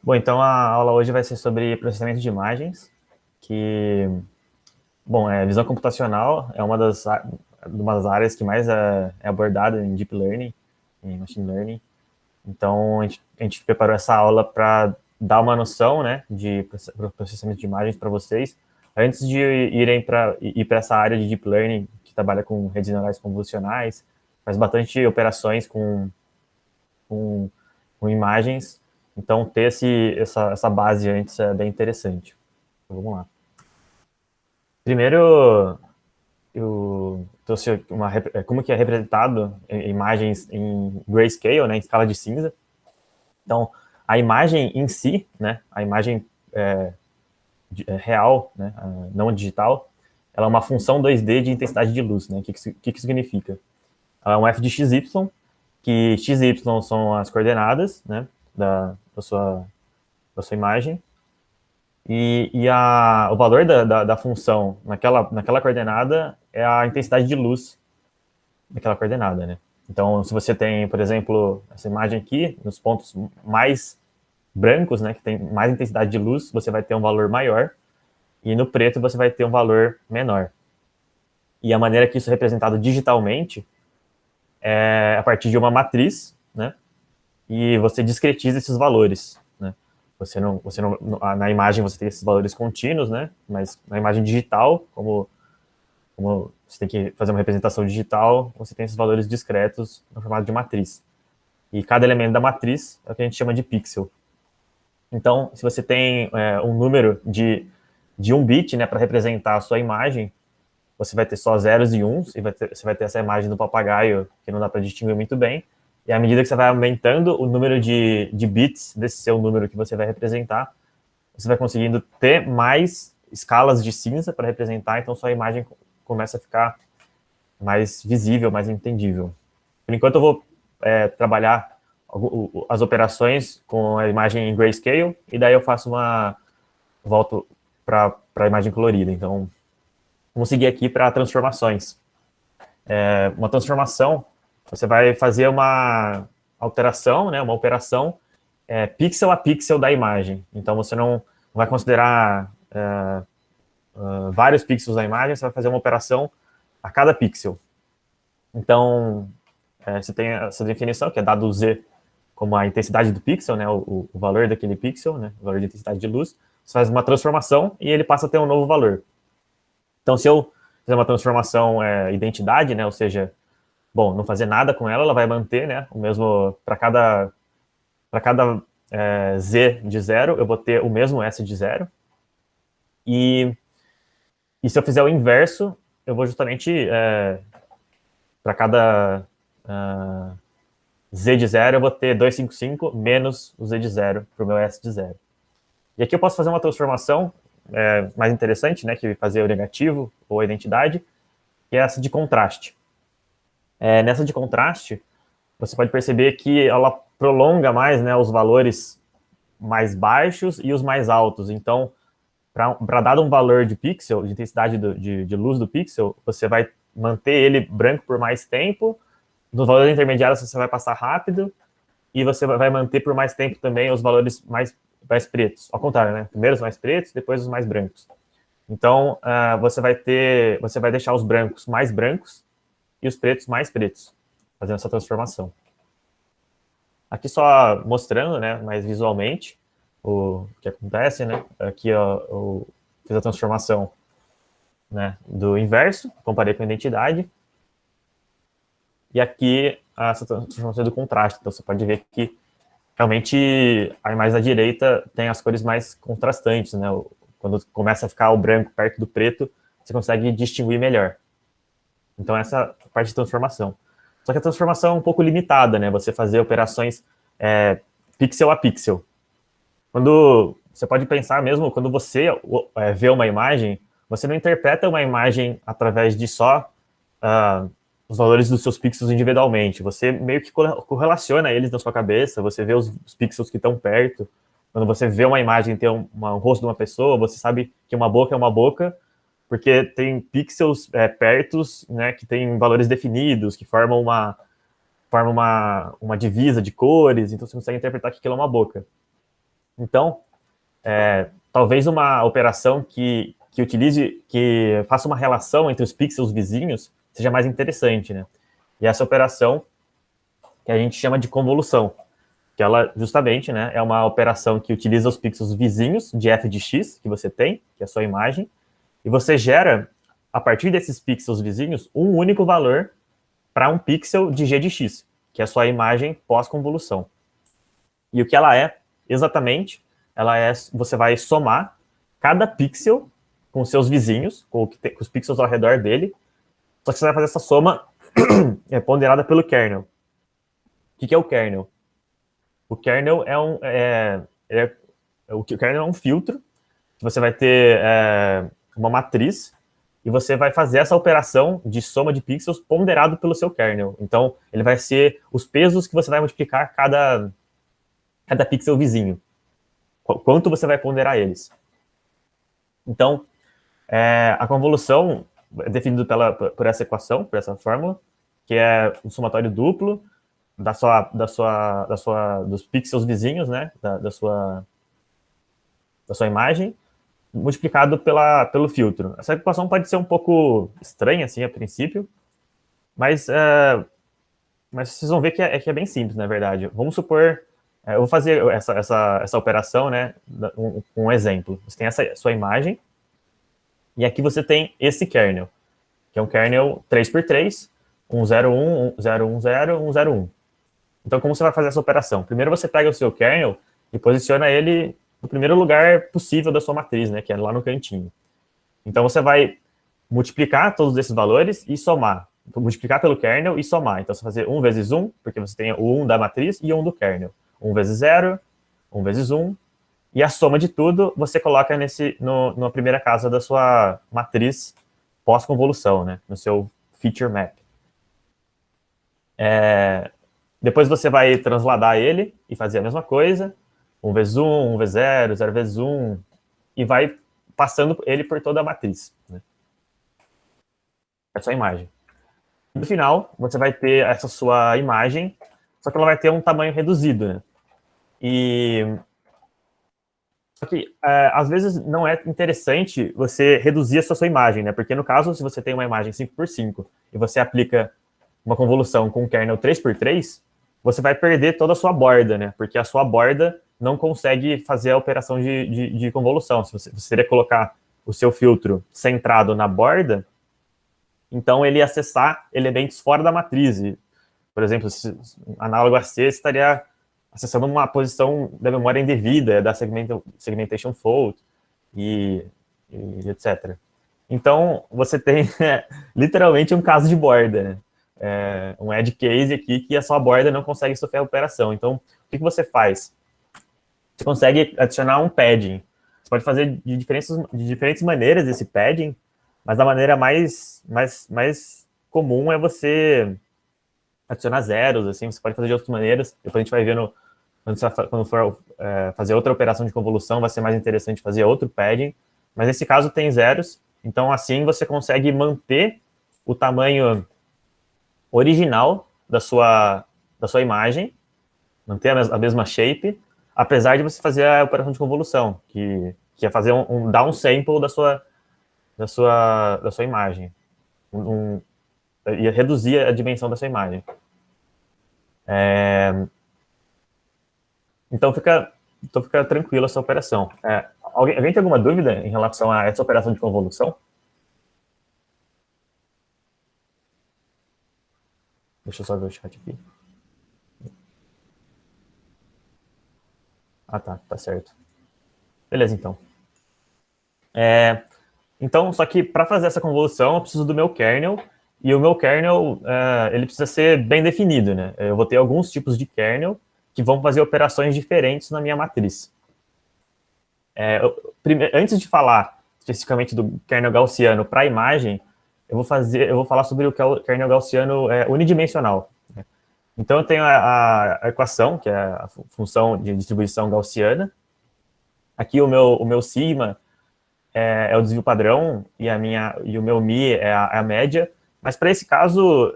Bom, então a aula hoje vai ser sobre processamento de imagens, que, bom, visão computacional é uma das áreas que mais é abordada em Deep Learning, em Machine Learning. Então, a gente preparou essa aula para dar uma noção, né, de processamento de imagens para vocês, antes de ir para essa área de Deep Learning, que trabalha com redes neurais convolucionais, faz bastante operações com, com imagens. Então, ter essa base antes é bem interessante. Então, vamos lá. Primeiro, eu trouxe como que é representado imagens em grayscale, né, em escala de cinza. Então, a imagem em si, né, a imagem real, né, não digital, ela é uma função 2D de intensidade de luz. Né? O que significa? Ela é um f de xy, que xy são as coordenadas, né, da sua imagem, o valor da função naquela coordenada é a intensidade de luz naquela coordenada, né? Então, se você tem, por exemplo, essa imagem aqui, nos pontos mais brancos, né, que tem mais intensidade de luz, você vai ter um valor maior, e no preto você vai ter um valor menor. E a maneira que isso é representado digitalmente é a partir de uma matriz, né? E você discretiza esses valores, né? Na imagem você tem esses valores contínuos, né? Mas na imagem digital, como você tem que fazer uma representação digital, você tem esses valores discretos no formato de matriz. E cada elemento da matriz é o que a gente chama de pixel. Então, se você tem um número de 1 bit, né, para representar a sua imagem, você vai ter só zeros e uns, e você vai ter essa imagem do papagaio, que não dá para distinguir muito bem. E à medida que você vai aumentando o número de bits desse seu número que você vai representar, você vai conseguindo ter mais escalas de cinza para representar, então sua imagem começa a ficar mais visível, mais entendível. Por enquanto eu vou trabalhar as operações com a imagem em grayscale, e daí eu volto para a imagem colorida. Então, vamos seguir aqui para transformações. Uma transformação, você vai fazer uma alteração, né, uma operação pixel a pixel da imagem. Então, você não vai considerar vários pixels da imagem, você vai fazer uma operação a cada pixel. Então, você tem essa definição, que é dado Z como a intensidade do pixel, né, o valor daquele pixel, né, o valor de intensidade de luz. Você faz uma transformação e ele passa a ter um novo valor. Então, se eu fizer uma transformação identidade, né, ou seja, bom, não fazer nada com ela, ela vai manter, né, o mesmo para cada Z de 0, eu vou ter o mesmo S de 0. E se eu fizer o inverso, eu vou justamente, para cada Z de 0, eu vou ter 255 menos o Z de 0 para o meu S de 0. E aqui eu posso fazer uma transformação mais interessante, né, que fazer o negativo ou a identidade, que é essa de contraste. Nessa de contraste, você pode perceber que ela prolonga mais, né, os valores mais baixos e os mais altos. Então, para dado um valor de pixel, de intensidade de luz do pixel, você vai manter ele branco por mais tempo. Nos valores intermediários você vai passar rápido, e você vai manter por mais tempo também os valores mais pretos. Ao contrário, né? Primeiro os mais pretos, depois os mais brancos. Então, você vai deixar os brancos mais brancos e os pretos mais pretos, fazendo essa transformação. Aqui só mostrando, né, mais visualmente o que acontece, né? Aqui eu fiz a transformação, né, do inverso, comparei com a identidade. E aqui essa transformação do contraste. Então você pode ver que realmente a imagem da direita tem as cores mais contrastantes, né? Quando começa a ficar o branco perto do preto, você consegue distinguir melhor. Então essa é a parte de transformação. Só que a transformação é um pouco limitada, né? Você fazer operações pixel a pixel. Quando você pode pensar mesmo, quando você vê uma imagem, você não interpreta uma imagem através de só os valores dos seus pixels individualmente. Você meio que correlaciona eles na sua cabeça, você vê os pixels que estão perto. Quando você vê uma imagem ter um rosto de uma pessoa, você sabe que uma boca é uma boca, porque tem pixels perto, né, que tem valores definidos, que formam uma divisa de cores, então você consegue interpretar que aquilo é uma boca. Então, talvez uma operação que faça uma relação entre os pixels vizinhos seja mais interessante, né? E essa operação que a gente chama de convolução, que ela justamente, né, é uma operação que utiliza os pixels vizinhos de f de x que você tem, que é a sua imagem, e você gera, a partir desses pixels vizinhos, um único valor para um pixel de g de x, que é a sua imagem pós-convolução. E o que ela é, exatamente, você vai somar cada pixel com seus vizinhos, com os pixels ao redor dele, só que você vai fazer essa soma ponderada pelo kernel. O que é o kernel? O kernel o kernel é um filtro, que você vai ter uma matriz, e você vai fazer essa operação de soma de pixels ponderado pelo seu kernel. Então, ele vai ser os pesos que você vai multiplicar cada pixel vizinho. Quanto você vai ponderar eles. Então, a convolução é definida por essa equação, por essa fórmula, que é um somatório duplo dos pixels vizinhos, né, da sua imagem, multiplicado pelo filtro. Essa equação pode ser um pouco estranha, assim, a princípio, mas vocês vão ver que é bem simples, na verdade. Vamos supor, eu vou fazer essa operação, né, com um exemplo. Você tem essa sua imagem, e aqui você tem esse kernel, que é um kernel 3x3, 101, 110, 101. Então, como você vai fazer essa operação? Primeiro você pega o seu kernel e posiciona ele no primeiro lugar possível da sua matriz, né, que é lá no cantinho. Então, você vai multiplicar todos esses valores e somar. Multiplicar pelo kernel e somar. Então, você vai fazer 1 vezes 1, porque você tem o 1 da matriz e o 1 do kernel. 1 vezes 0, 1 vezes 1. E a soma de tudo você coloca na primeira casa da sua matriz pós-convolução, né, no seu feature map. Depois você vai transladar ele e fazer a mesma coisa. 1 vezes 1, 1 vezes 0, 0 vezes 1, e vai passando ele por toda a matriz, né? É a sua imagem. No final, você vai ter essa sua imagem, só que ela vai ter um tamanho reduzido, né? Só que, às vezes, não é interessante você reduzir a sua imagem, né? Porque, no caso, se você tem uma imagem 5x5 e você aplica uma convolução com um kernel 3x3, você vai perder toda a sua borda, né? Porque a sua borda não consegue fazer a operação de convolução. Se você teria que colocar o seu filtro centrado na borda, então ele ia acessar elementos fora da matriz. Por exemplo, análogo a C, você estaria acessando uma posição da memória indevida, da segmentation fault, e etc. Então, você tem literalmente um caso de borda, né? Um edge case aqui que a sua borda não consegue sofrer a operação. Então, o que você faz? Você consegue adicionar um padding. Você pode fazer de diferentes maneiras esse padding, mas a maneira mais comum é você adicionar zeros, assim. Você pode fazer de outras maneiras. Depois a gente vai ver quando for fazer outra operação de convolução, vai ser mais interessante fazer outro padding. Mas nesse caso tem zeros, então assim você consegue manter o tamanho original da sua imagem, manter a mesma shape, apesar de você fazer a operação de convolução, que é fazer um downsample da sua imagem, e reduzir a dimensão da sua imagem. Então fica tranquila essa operação. Alguém tem alguma dúvida em relação a essa operação de convolução? Deixa eu só ver o chat aqui. Ah, tá certo. Beleza, então. Então, só que para fazer essa convolução, eu preciso do meu kernel, e o meu kernel, ele precisa ser bem definido, né? Eu vou ter alguns tipos de kernel que vão fazer operações diferentes na minha matriz. Antes de falar especificamente do kernel gaussiano para a imagem, eu vou falar sobre o kernel gaussiano unidimensional, né? Então, eu tenho a equação, que é a função de distribuição gaussiana. Aqui o meu sigma é o desvio padrão, e o meu mi é a média. Mas para esse caso,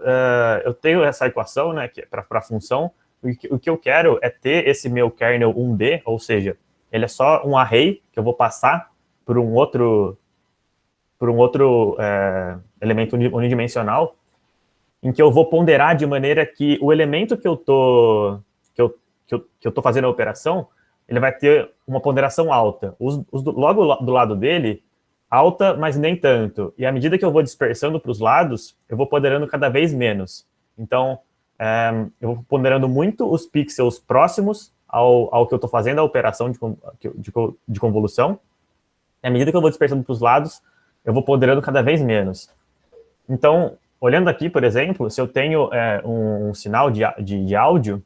eu tenho essa equação, né, que é para a função. O que eu quero é ter esse meu kernel 1D, ou seja, ele é só um array que eu vou passar por um outro elemento unidimensional, em que eu vou ponderar de maneira que o elemento que eu tô fazendo a operação, ele vai ter uma ponderação alta. Logo do lado dele, alta, mas nem tanto. E à medida que eu vou dispersando para os lados, eu vou ponderando cada vez menos. Então, eu vou ponderando muito os pixels próximos ao que eu estou fazendo a operação de convolução. E à medida que eu vou dispersando para os lados, eu vou ponderando cada vez menos. Então, olhando aqui, por exemplo, se eu tenho um sinal de áudio,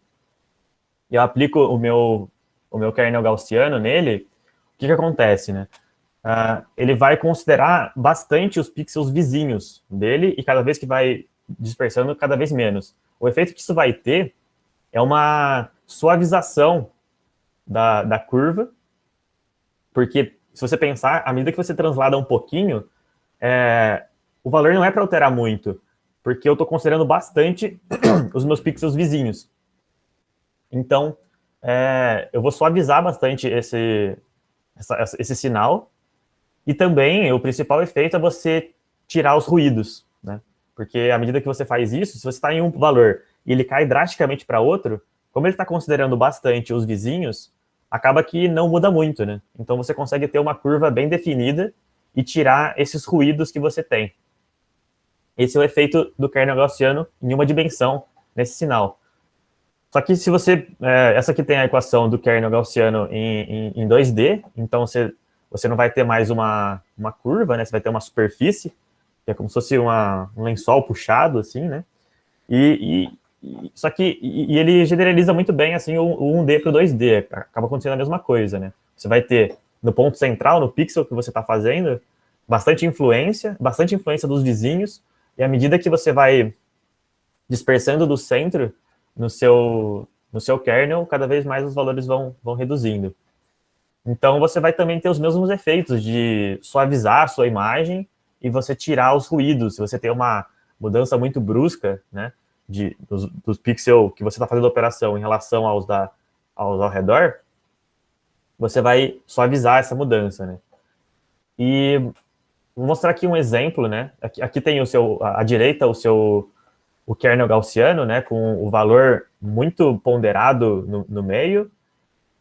e eu aplico o meu kernel gaussiano nele, o que acontece, né? Ele vai considerar bastante os pixels vizinhos dele, e cada vez que vai dispersando, cada vez menos. O efeito que isso vai ter é uma suavização da curva, porque, se você pensar, à medida que você translada um pouquinho, o valor não é para alterar muito, porque eu estou considerando bastante os meus pixels vizinhos. Então, eu vou suavizar bastante esse sinal, e também o principal efeito é você tirar os ruídos, né? Porque à medida que você faz isso, se você está em um valor e ele cai drasticamente para outro, como ele está considerando bastante os vizinhos, acaba que não muda muito, né? Então você consegue ter uma curva bem definida e tirar esses ruídos que você tem. Esse é o efeito do kernel gaussiano em uma dimensão nesse sinal. Só que se você... essa aqui tem a equação do kernel gaussiano em 2D, então você não vai ter mais uma curva, né? Você vai ter uma superfície, que é como se fosse um lençol puxado, assim, né? Só que ele generaliza muito bem, assim, o 1D para o 2D. Acaba acontecendo a mesma coisa, né? Você vai ter, no ponto central, no pixel que você está fazendo, bastante influência dos vizinhos, e à medida que você vai dispersando do centro no seu kernel, cada vez mais os valores vão reduzindo. Então, você vai também ter os mesmos efeitos de suavizar a sua imagem e você tirar os ruídos. Se você tem uma mudança muito brusca, né, dos pixels que você está fazendo a operação em relação aos ao redor, você vai suavizar essa mudança, né? E vou mostrar aqui um exemplo, né? Aqui tem à direita o kernel gaussiano, né, com o valor muito ponderado no meio,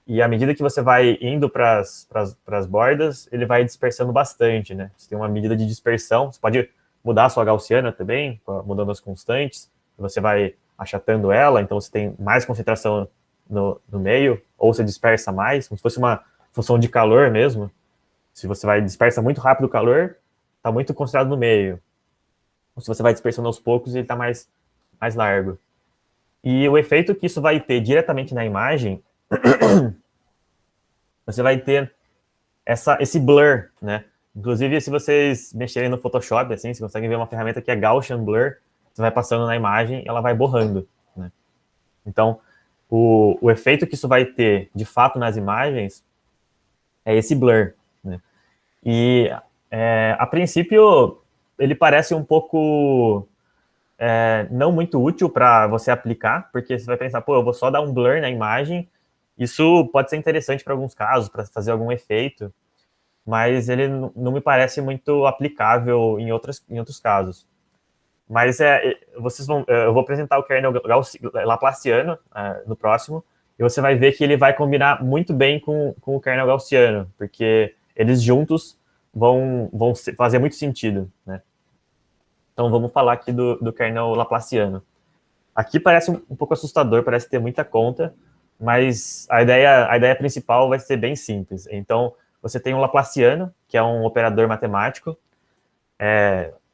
e à medida que você vai indo para as bordas, ele vai dispersando bastante, né? Você tem uma medida de dispersão, você pode mudar a sua gaussiana também, mudando as constantes, você vai achatando ela, então você tem mais concentração no meio, ou você dispersa mais, como se fosse uma função de calor mesmo. Se você dispersa muito rápido o calor, está muito concentrado no meio. Ou se você vai dispersando aos poucos, ele está mais largo. E o efeito que isso vai ter diretamente na imagem, você vai ter esse blur, né? Inclusive, se vocês mexerem no Photoshop, assim, você consegue ver uma ferramenta que é Gaussian Blur, você vai passando na imagem e ela vai borrando, né? Então, o efeito que isso vai ter, de fato, nas imagens é esse blur, né? E, a princípio, ele parece um pouco não muito útil para você aplicar, porque você vai pensar, pô, eu vou só dar um blur na imagem, isso pode ser interessante para alguns casos, para fazer algum efeito, mas ele não me parece muito aplicável em outros casos. Mas eu vou apresentar o kernel laplaciano no próximo, e você vai ver que ele vai combinar muito bem com o kernel gaussiano, porque eles juntos vão fazer muito sentido, né? Então vamos falar aqui do kernel laplaciano. Aqui parece um pouco assustador, parece ter muita conta, mas a ideia principal vai ser bem simples. Então, você tem um laplaciano, que é um operador matemático.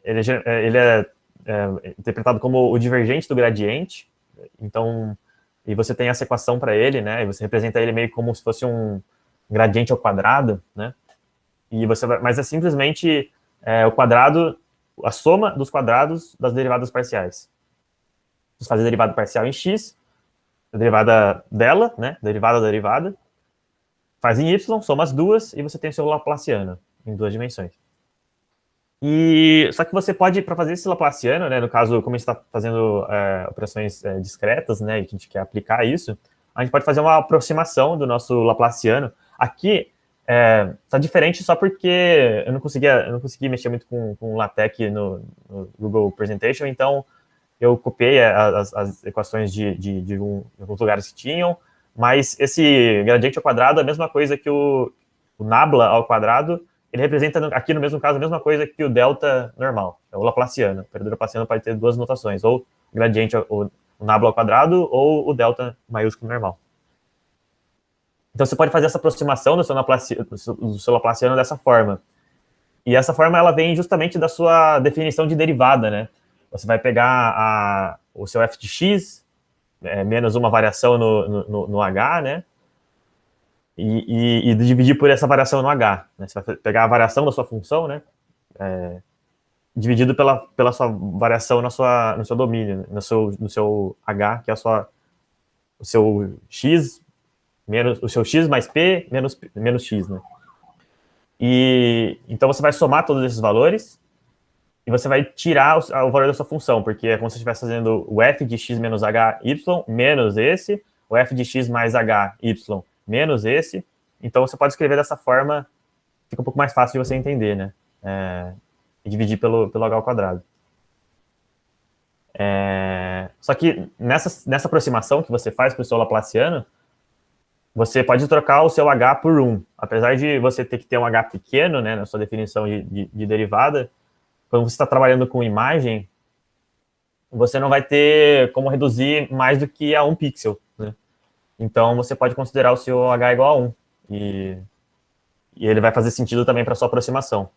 Ele é interpretado como o divergente do gradiente. Então, e você tem essa equação para ele, né? E você representa ele meio como se fosse um gradiente ao quadrado, né? Mas é simplesmente o quadrado, a soma dos quadrados das derivadas parciais. Você faz a derivada parcial em x, a derivada dela, né? Derivada da derivada. Faz em y, soma as duas, e você tem o seu laplaciano em 2 dimensões. Só que você pode, para fazer esse laplaciano, né, no caso, como a gente está fazendo operações discretas, né, e que a gente quer aplicar isso, a gente pode fazer uma aproximação do nosso laplaciano. Aqui tá diferente só porque eu não consegui mexer muito com LaTeX no Google Presentation, então eu copiei as equações de alguns lugares que tinham, mas esse gradiente ao quadrado é a mesma coisa que o nabla ao quadrado, ele representa, aqui no mesmo caso, a mesma coisa que o delta normal, é o laplaciano. O operador laplaciano pode ter duas notações, ou gradiente, o nabla ao quadrado, ou o delta maiúsculo normal. Então, você pode fazer essa aproximação do seu laplaciano dessa forma. E essa forma, ela vem justamente da sua definição de derivada, né? Você vai pegar o seu f de x, menos uma variação no h, né? E dividir por essa variação no h. Né? Você vai pegar a variação da sua função, né? Dividido pela sua variação no seu domínio, no seu h, que é o seu x, menos o seu x mais p menos x, né? E então você vai somar todos esses valores e você vai tirar o valor da sua função, porque é como se você estivesse fazendo o f de x menos hy menos esse, o f de x mais hy menos esse. Então você pode escrever dessa forma, fica um pouco mais fácil de você entender, né? E dividir pelo h ao quadrado. Só que nessa aproximação que você faz para o seu laplaciano, você pode trocar o seu h por 1. Apesar de você ter que ter um h pequeno, né, na sua definição de derivada, quando você está trabalhando com imagem, você não vai ter como reduzir mais do que a 1 pixel, né? Então, você pode considerar o seu h igual a 1. E ele vai fazer sentido também para a sua aproximação.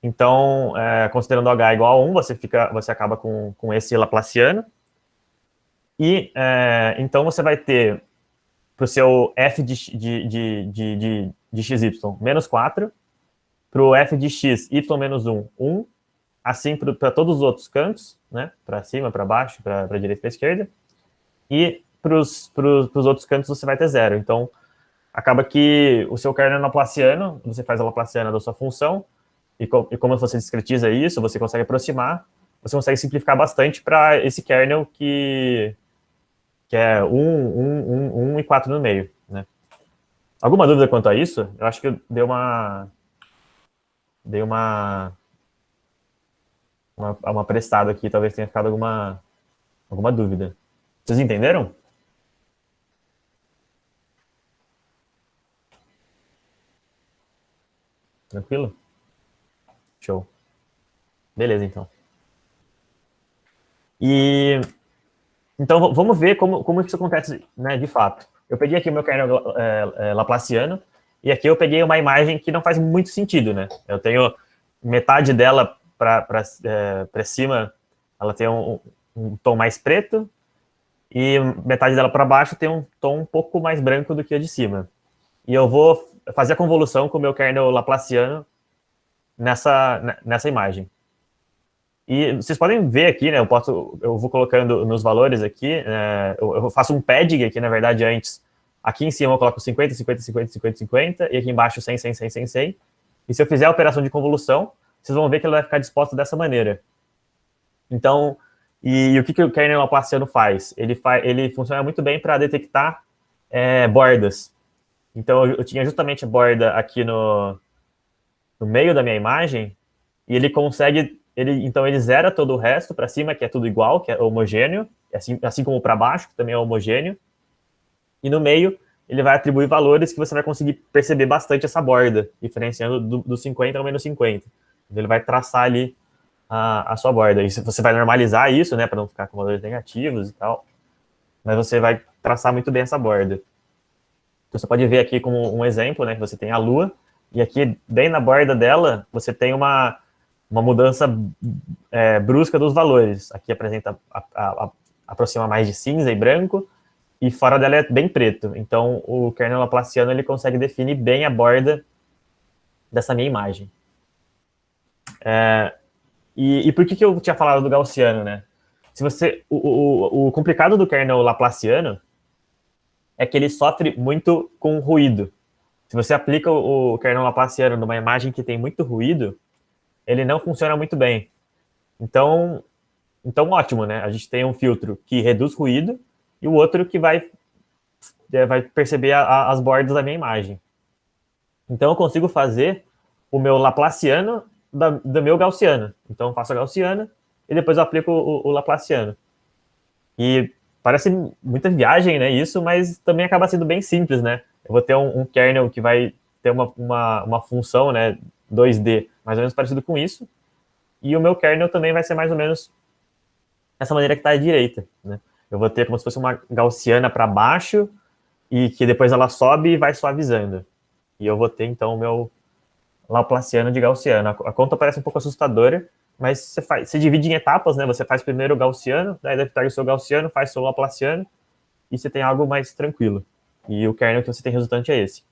Então, considerando o h igual a 1, você acaba com esse laplaciano. E, então, você vai ter para o seu f de xy menos 4, para o f de x, y menos 1, 1, assim para todos os outros cantos, né? Para cima, para baixo, para a direita e para a esquerda. E para os outros cantos você vai ter 0. Então, acaba que o seu kernel laplaciano, você faz a laplaciana da sua função, e como você discretiza isso, você consegue aproximar, você consegue simplificar bastante para esse kernel que é 1 e 4 no meio, né? Alguma dúvida quanto a isso? Eu acho que eu dei uma prestada aqui, talvez tenha ficado alguma dúvida. Vocês entenderam? Tranquilo? Show. Beleza, então. Então, vamos ver como isso acontece, né, de fato. Eu peguei aqui o meu kernel laplaciano, e aqui eu peguei uma imagem que não faz muito sentido, né? Eu tenho metade dela para cima, ela tem um tom mais preto, e metade dela para baixo tem um tom um pouco mais branco do que a de cima. E eu vou fazer a convolução com o meu kernel laplaciano nessa imagem. E vocês podem ver aqui, né, eu vou colocando nos valores aqui, eu faço um padding aqui, na verdade, antes. Aqui em cima eu coloco 50, 50, 50, 50, 50, e aqui embaixo 100, 100, 100, 100, 100. E se eu fizer a operação de convolução, vocês vão ver que ela vai ficar disposta dessa maneira. Então, e o que o kernel laplaciano faz? Ele funciona muito bem para detectar bordas. Então, eu tinha justamente borda aqui no meio da minha imagem, e ele consegue, então ele zera todo o resto para cima, que é tudo igual, que é homogêneo, assim como para baixo, que também é homogêneo, e no meio ele vai atribuir valores que você vai conseguir perceber bastante essa borda, diferenciando do 50 ao menos 50. Então, ele vai traçar ali a sua borda. E você vai normalizar isso, né, para não ficar com valores negativos e tal, mas você vai traçar muito bem essa borda. Então, você pode ver aqui como um exemplo, né, que você tem a Lua, e aqui, bem na borda dela, você tem uma mudança brusca dos valores. Aqui aproxima mais de cinza e branco, e fora dela é bem preto. Então, o kernel laplaciano ele consegue definir bem a borda dessa minha imagem. E por que eu tinha falado do gaussiano, né? O complicado do kernel laplaciano é que ele sofre muito com ruído. Se você aplica o kernel laplaciano numa imagem que tem muito ruído, ele não funciona muito bem. Então ótimo, né? A gente tem um filtro que reduz ruído e o outro que vai perceber as bordas da minha imagem. Então, eu consigo fazer o meu Laplaciano do meu Gaussiano. Então, eu faço a Gaussiana e depois eu aplico o Laplaciano. E parece muita viagem, né, isso, mas também acaba sendo bem simples, né? Eu vou ter um kernel que vai ter uma função, né, 2D, mais ou menos parecido com isso, e o meu kernel também vai ser mais ou menos dessa maneira que está à direita, né? Eu vou ter como se fosse uma Gaussiana para baixo, e que depois ela sobe e vai suavizando. E eu vou ter, então, o meu Laplaciano de Gaussiano. A conta parece um pouco assustadora, mas você divide em etapas, né? Você faz primeiro o Gaussiano, daí deve pega o seu Gaussiano, faz o seu Laplaciano, e você tem algo mais tranquilo. E o kernel que você tem resultante é esse.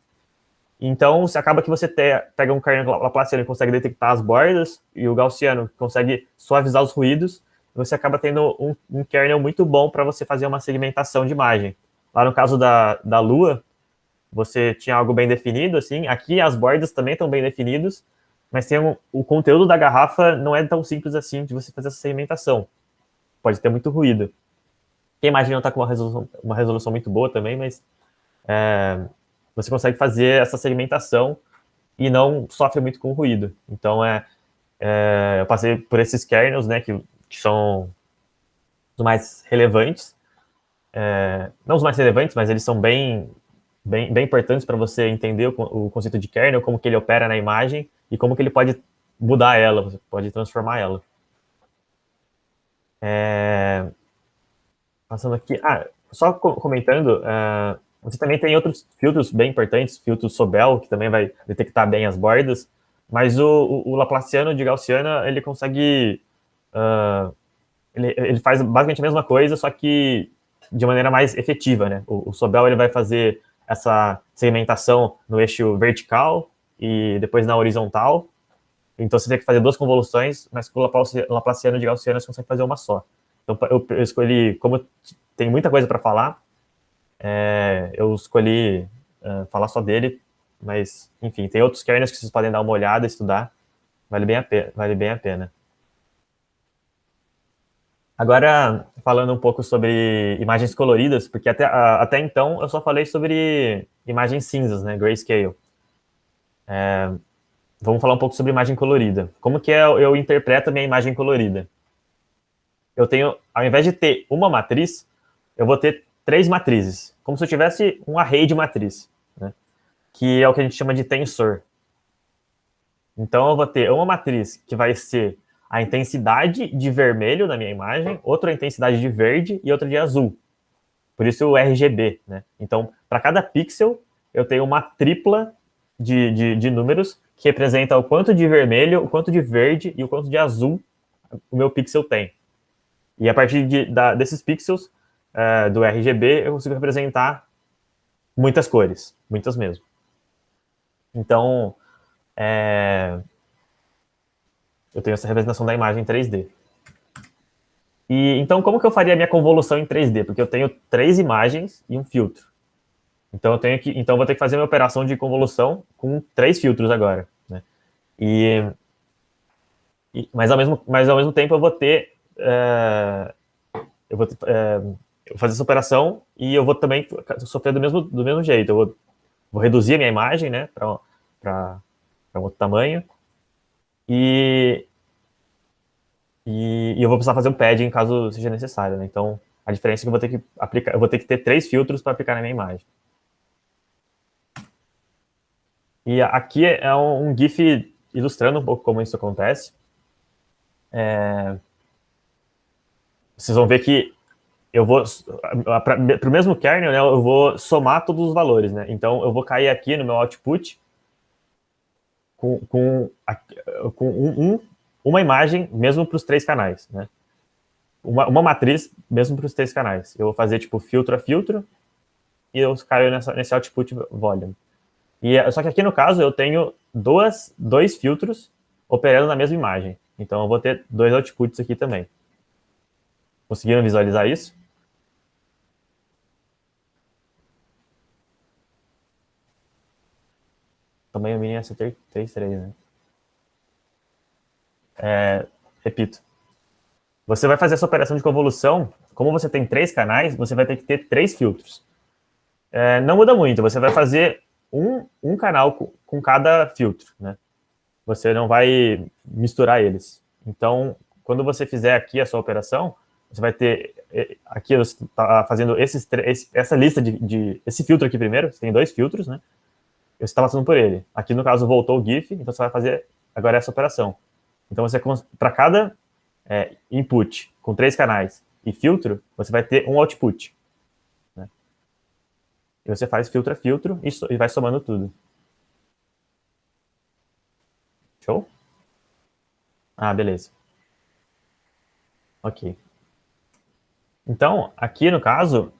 Então, você acaba que você pega um kernel Laplaciano que consegue detectar as bordas, e o Gaussiano que consegue suavizar os ruídos, e você acaba tendo um kernel muito bom para você fazer uma segmentação de imagem. Lá no caso da Lua, você tinha algo bem definido, assim. Aqui as bordas também estão bem definidos, mas o conteúdo da garrafa não é tão simples assim de você fazer essa segmentação. Pode ter muito ruído. Porque a imagem não está com uma resolução muito boa também, mas você consegue fazer essa segmentação e não sofre muito com ruído. Então, eu passei por esses kernels, né, que são os mais relevantes. Não os mais relevantes, mas eles são bem importantes para você entender o conceito de kernel, como que ele opera na imagem e como que ele pode mudar ela, você pode transformar ela. Passando aqui, só comentando, você também tem outros filtros bem importantes, filtro Sobel, que também vai detectar bem as bordas, mas o Laplaciano de Gaussiana, ele consegue, ele faz basicamente a mesma coisa, só que de maneira mais efetiva, né? O Sobel, ele vai fazer essa segmentação no eixo vertical e depois na horizontal. Então você tem que fazer duas convoluções, mas com o Laplaciano de Gaussiana você consegue fazer uma só. Então eu escolhi, como tem muita coisa para falar, eu escolhi falar só dele, mas enfim, tem outros kernels que vocês podem dar uma olhada, estudar, vale bem a pena. Vale bem a pena. Agora, falando um pouco sobre imagens coloridas, porque até então eu só falei sobre imagens cinzas, né, grayscale. Vamos falar um pouco sobre imagem colorida. Como que eu interpreto a minha imagem colorida? Eu tenho, ao invés de ter uma matriz, eu vou ter três matrizes, como se eu tivesse um array de matriz, né, que é o que a gente chama de tensor. Então, eu vou ter uma matriz que vai ser a intensidade de vermelho na minha imagem, outra intensidade de verde e outra de azul. Por isso o RGB, né? Então, para cada pixel, eu tenho uma tripla de números que representa o quanto de vermelho, o quanto de verde e o quanto de azul o meu pixel tem. E a partir desses pixels do RGB, eu consigo representar muitas cores, muitas mesmo. Então, eu tenho essa representação da imagem em 3D. E então, como que eu faria a minha convolução em 3D? Porque eu tenho três imagens e um filtro. Então eu vou ter que fazer uma operação de convolução com três filtros agora, né? Mas ao mesmo tempo eu vou ter eu vou fazer essa operação e eu vou também sofrer do mesmo jeito. Eu vou reduzir a minha imagem, né, para um outro tamanho e eu vou precisar fazer um padding caso seja necessário, né? Então a diferença é que eu vou ter que aplicar, eu vou ter que ter três filtros para aplicar na minha imagem. E aqui é um GIF ilustrando um pouco como isso acontece. Vocês vão ver que eu vou, para o mesmo kernel, né, eu vou somar todos os valores, né? Então eu vou cair aqui no meu output com uma imagem mesmo para os três canais, né? Uma matriz mesmo para os três canais. Eu vou fazer tipo filtro a filtro e eu caio nesse output volume. Só que aqui no caso eu tenho dois filtros operando na mesma imagem. Então eu vou ter dois outputs aqui também. Conseguiram visualizar isso? Tamanho mínimo é 33, né? Repito. Você vai fazer essa operação de convolução, como você tem três canais, você vai ter que ter três filtros. Não muda muito, você vai fazer um canal com cada filtro, né? Você não vai misturar eles. Então, quando você fizer aqui a sua operação, você vai ter, aqui você está fazendo essa lista esse filtro aqui primeiro, você tem 2 filtros, né? Você está passando por ele. Aqui, no caso, voltou o GIF, então você vai fazer agora essa operação. Então, para cada input com 3 canais e filtro, você vai ter um output. Né? E você faz filtro a filtro e vai somando tudo. Show? Ah, beleza. Ok. Então, aqui no caso,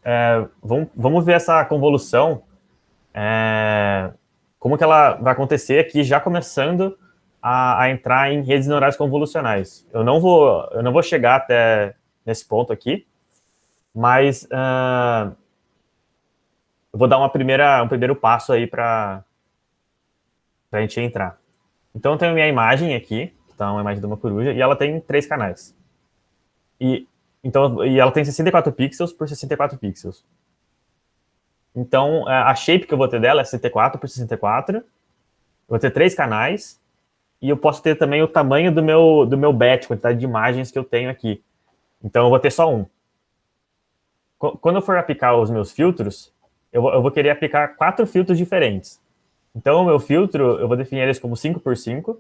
vamos ver essa convolução, como que ela vai acontecer aqui, já começando a entrar em redes neurais convolucionais. Eu não vou chegar até nesse ponto aqui, mas eu vou dar um primeiro passo aí para a gente entrar. Então, eu tenho a minha imagem aqui, que está uma imagem de uma coruja, e ela tem 3 canais. E ela tem 64 pixels por 64 pixels. Então, a shape que eu vou ter dela é 64 por 64. Eu vou ter 3 canais. E eu posso ter também o tamanho do meu batch, quantidade de imagens que eu tenho aqui. Então, eu vou ter só um. Quando eu for aplicar os meus filtros, eu vou querer aplicar 4 filtros diferentes. Então, o meu filtro, eu vou definir eles como 5 por 5.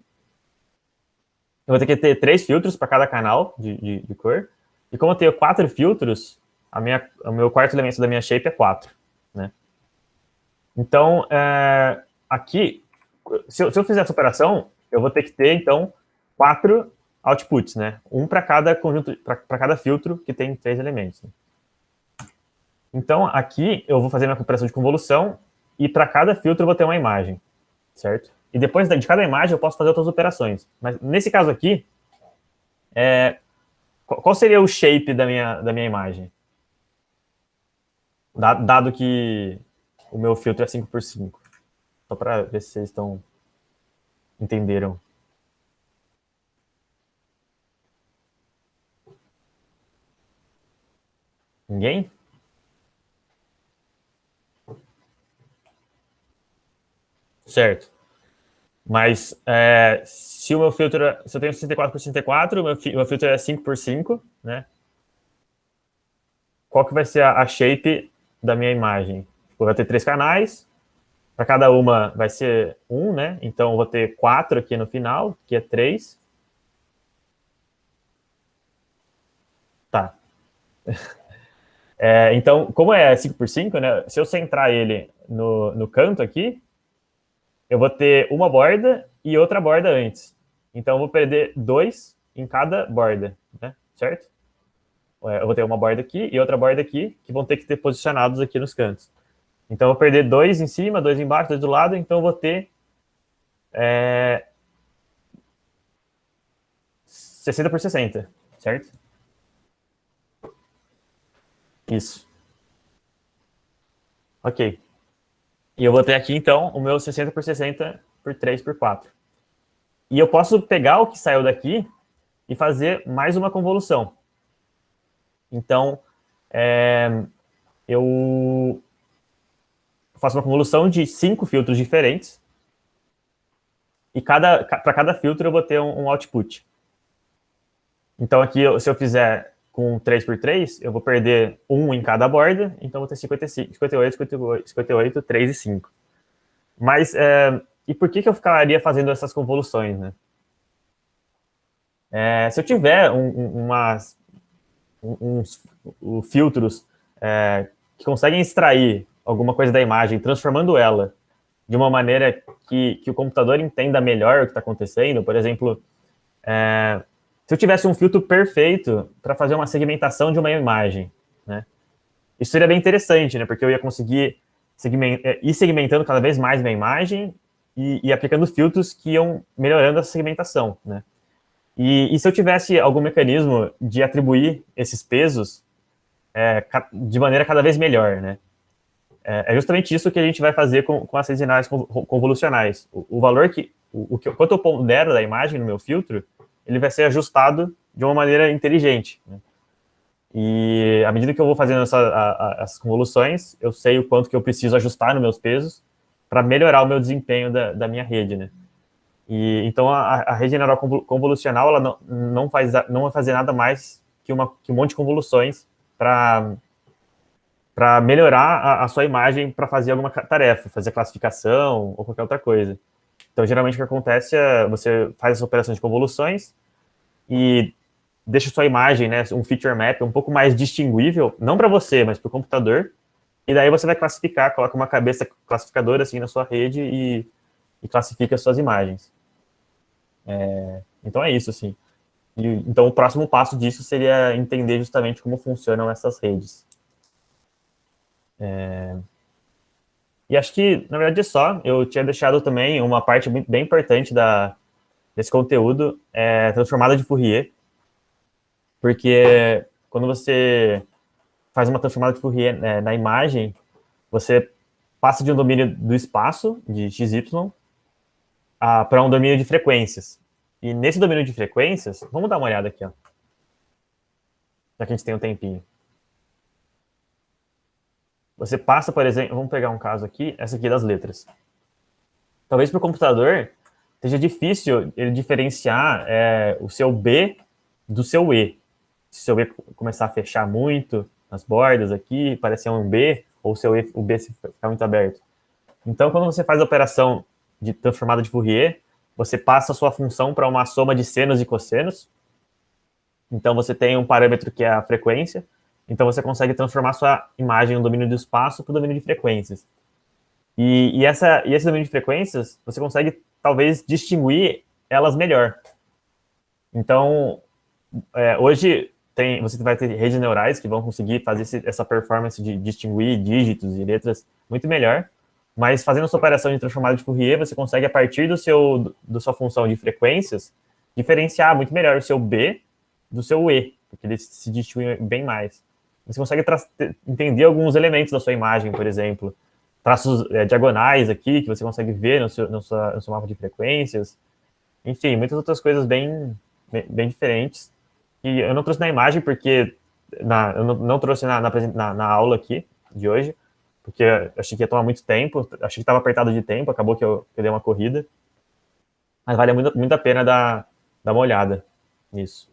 Eu vou ter que ter 3 filtros para cada canal de cor. E como eu tenho 4 filtros, o meu quarto elemento da minha shape é 4. Né? Então, aqui, se eu fizer essa operação, eu vou ter que ter, então, 4 outputs, né? Um para cada conjunto, para cada filtro que tem 3 elementos. Né? Então, aqui eu vou fazer minha operação de convolução e para cada filtro eu vou ter uma imagem, certo? E depois de cada imagem eu posso fazer outras operações. Mas nesse caso aqui, qual seria o shape da minha imagem? Dado que o meu filtro é 5 por 5. Só para ver se vocês entenderam. Ninguém? Certo. Mas se o meu filtro, se eu tenho 64 por 64, o meu filtro é 5 por 5, né? Qual que vai ser a shape da minha imagem? Eu vou ter 3 canais, para cada uma vai ser 1, né? Então eu vou ter 4 aqui no final, que é 3. Tá. Então, como é 5 por 5, né? Se eu centrar ele no canto aqui, eu vou ter uma borda e outra borda antes. Então, eu vou perder 2 em cada borda, né? Certo? Eu vou ter uma borda aqui e outra borda aqui, que vão ter que ter posicionados aqui nos cantos. Então, eu vou perder 2 em cima, 2 embaixo, 2 do lado, então eu vou ter 60 por 60, certo? Isso. Ok. E eu vou ter aqui, então, o meu 60 por 60 por 3 por 4. E eu posso pegar o que saiu daqui e fazer mais uma convolução. Então, eu faço uma convolução de 5 filtros diferentes. E para cada filtro eu vou ter um output. Então, aqui, se eu fizer com 3 por 3, eu vou perder 1 em cada borda. Então, eu vou ter 55, 58, 58, 58, 3 e 5. Mas, e por que eu ficaria fazendo essas convoluções, né? Se eu tiver uns filtros que conseguem extrair alguma coisa da imagem, transformando ela de uma maneira que o computador entenda melhor o que está acontecendo, por exemplo, se eu tivesse um filtro perfeito para fazer uma segmentação de uma imagem, né? Isso seria bem interessante, né? Porque eu ia conseguir ir segmentando cada vez mais minha imagem e aplicando filtros que iam melhorando essa segmentação, né? E se eu tivesse algum mecanismo de atribuir esses pesos de maneira cada vez melhor, né? É justamente isso que a gente vai fazer com as redes neurais convolucionais. O valor quanto eu pondero da imagem no meu filtro, ele vai ser ajustado de uma maneira inteligente, né? E à medida que eu vou fazendo as convoluções, eu sei o quanto que eu preciso ajustar nos meus pesos, para melhorar o meu desempenho da minha rede, né? E então a rede neural convolucional ela não vai fazer nada mais que um monte de convoluções para melhorar a sua imagem para fazer alguma tarefa, fazer classificação ou qualquer outra coisa. Então, geralmente, o que acontece é você faz essa operação de convoluções e deixa sua imagem, né, um feature map um pouco mais distinguível, não para você, mas para o computador, e daí você vai classificar, coloca uma cabeça classificadora assim na sua rede e classifica as suas imagens. Então é isso, assim. Então o próximo passo disso seria entender justamente como funcionam essas redes. E acho que, na verdade, é só. Eu tinha deixado também uma parte bem importante desse conteúdo, transformada de Fourier, porque quando você faz uma transformada de Fourier, na imagem, você passa de um domínio do espaço, de XY, para um domínio de frequências. E nesse domínio de frequências, vamos dar uma olhada aqui, ó, já que a gente tem um tempinho. Você passa, por exemplo, vamos pegar um caso aqui, essa aqui das letras. Talvez para o computador seja difícil ele diferenciar o seu B do seu E. Se o seu E começar a fechar muito nas bordas aqui, parecer um B, ou o B se ficar muito aberto. Então, quando você faz a operação de transformada de Fourier, você passa a sua função para uma soma de senos e cossenos. Então, você tem um parâmetro que é a frequência. Então, você consegue transformar sua imagem no domínio do espaço para o domínio de frequências. E esse domínio de frequências, você consegue, talvez, distinguir elas melhor. Então, hoje, você vai ter redes neurais que vão conseguir fazer essa performance de distinguir dígitos e letras muito melhor. Mas fazendo essa operação de transformada de Fourier, você consegue, a partir da sua função de frequências, diferenciar muito melhor o seu B do seu E, porque eles se distinguem bem mais. Você consegue entender alguns elementos da sua imagem, por exemplo, traços diagonais aqui, que você consegue ver no seu mapa de frequências. Enfim, muitas outras coisas bem diferentes. E eu não trouxe na imagem, porque eu não trouxe na aula aqui de hoje, porque eu achei que ia tomar muito tempo, achei que estava apertado de tempo, acabou que eu dei uma corrida. Mas vale muito a pena dar uma olhada nisso.